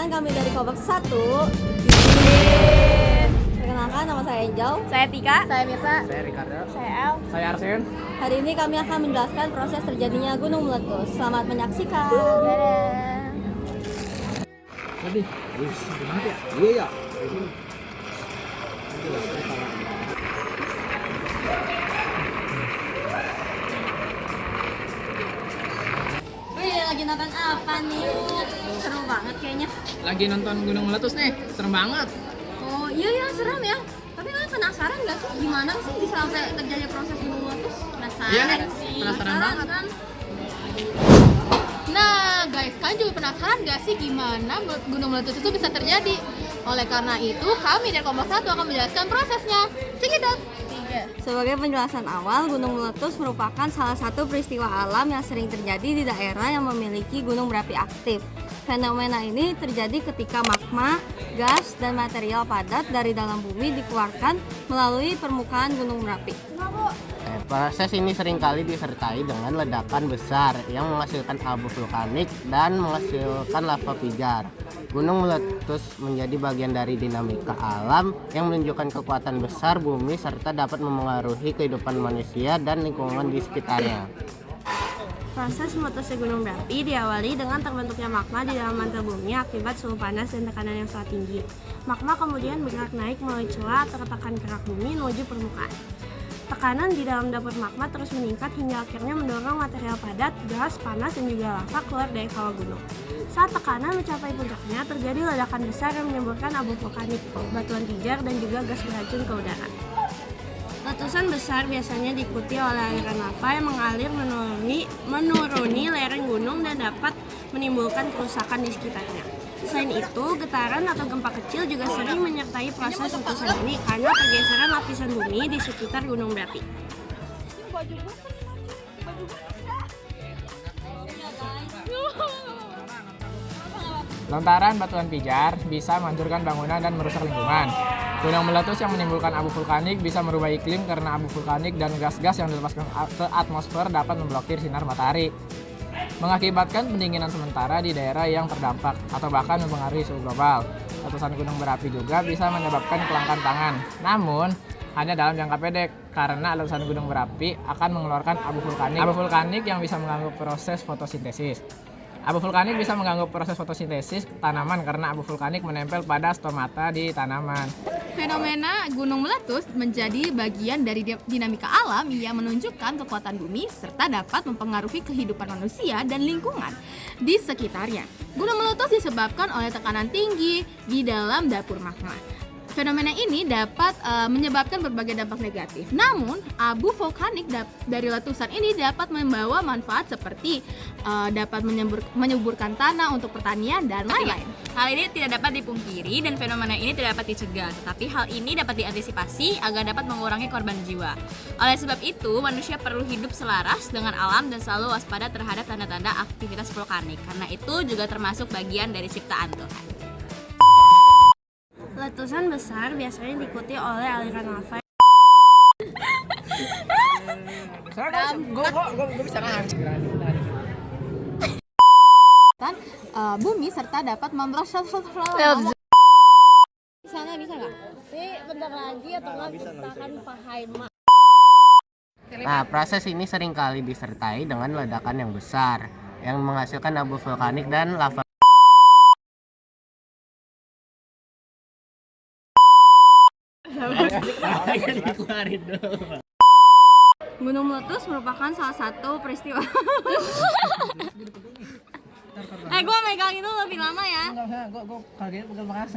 Perkenalkan kami dari Kompleks 1. Perkenalkan, nama saya Angel. Saya Tika. Saya Mirsa. Saya Ricardo. Saya El. Saya Arsen. Hari ini kami akan menjelaskan proses terjadinya gunung meletus. Selamat menyaksikan. Dadah. Tadi. Gimana ya? Iya ya. Wih, lagi nonton apa nih? Seru banget kayaknya. Lagi nonton gunung meletus nih. Serem banget. Oh iya ya, serem ya. Tapi kalian penasaran nggak sih gimana sih bisa sampai terjadi proses gunung meletus? Penasaran? Iya nih, sih. penasaran banget. Kan? Nah guys, kalian juga penasaran gak sih gimana gunung meletus itu bisa terjadi? Oleh karena itu, kami dari Kompleks 1 akan menjelaskan prosesnya. Check it out. Sebagai penjelasan awal, gunung meletus merupakan salah satu peristiwa alam yang sering terjadi di daerah yang memiliki gunung berapi aktif. Fenomena ini terjadi ketika magma, gas, dan material padat dari dalam bumi dikeluarkan melalui permukaan gunung berapi. Proses ini seringkali disertai dengan ledakan besar yang menghasilkan abu vulkanik dan menghasilkan lava pijar. Gunung meletus menjadi bagian dari dinamika alam yang menunjukkan kekuatan besar bumi serta dapat memengaruhi kehidupan manusia dan lingkungan di sekitarnya. Proses meletusnya gunung berapi diawali dengan terbentuknya magma di dalam mantel bumi akibat suhu panas dan tekanan yang sangat tinggi. Magma kemudian bergerak naik melalui celah atau retakan kerak bumi menuju permukaan. Tekanan di dalam dapur magma terus meningkat hingga akhirnya mendorong material padat, gas, panas, dan juga lava keluar dari kawah gunung. Saat tekanan mencapai puncaknya, terjadi ledakan besar yang menimbulkan abu vulkanik, batuan pijar, dan juga gas beracun ke udara. Letusan besar biasanya diikuti oleh aliran lava yang mengalir menuruni lereng gunung dan dapat menimbulkan kerusakan di sekitarnya. Selain itu, getaran atau gempa kecil juga sering menyertai proses letusan ini karena pergeseran lapisan bumi di sekitar gunung berapi. Lontaran batuan pijar bisa menghancurkan bangunan dan merusak lingkungan. Gunung meletus yang menimbulkan abu vulkanik bisa merubah iklim karena abu vulkanik dan gas-gas yang dilepaskan ke atmosfer dapat memblokir sinar matahari, mengakibatkan pendinginan sementara di daerah yang terdampak atau bahkan mempengaruhi suhu global. Letusan gunung berapi juga bisa menyebabkan kelangkaan pangan, namun hanya dalam jangka pendek karena letusan gunung berapi akan mengeluarkan abu vulkanik. Abu vulkanik yang bisa mengganggu proses fotosintesis. Abu vulkanik bisa mengganggu proses fotosintesis tanaman karena abu vulkanik menempel pada stomata di tanaman. Fenomena gunung meletus menjadi bagian dari dinamika alam yang menunjukkan kekuatan bumi serta dapat mempengaruhi kehidupan manusia dan lingkungan di sekitarnya. Gunung meletus disebabkan oleh tekanan tinggi di dalam dapur magma. Fenomena ini dapat menyebabkan berbagai dampak negatif. Namun, abu vulkanik dari letusan ini dapat membawa manfaat seperti dapat menyuburkan tanah untuk pertanian dan lain-lain. Hal ini tidak dapat dipungkiri dan fenomena ini tidak dapat dicegah, tetapi hal ini dapat diantisipasi agar dapat mengurangi korban jiwa. Oleh sebab itu, manusia perlu hidup selaras dengan alam dan selalu waspada terhadap tanda-tanda aktivitas vulkanik, karena itu juga termasuk bagian dari ciptaan Tuhan. Letusan besar biasanya diikuti oleh aliran lava. Gue bisa nangis. Bumi serta dapat memproses Di sana bisa nggak? Bentar lagi atau nggak kita akan paham. Nah, proses ini seringkali disertai dengan ledakan yang besar yang menghasilkan abu vulkanik dan lava. Gunung meletus merupakan salah satu peristiwa. Gue megang itu lebih lama ya. Gue kaget, bukan makanya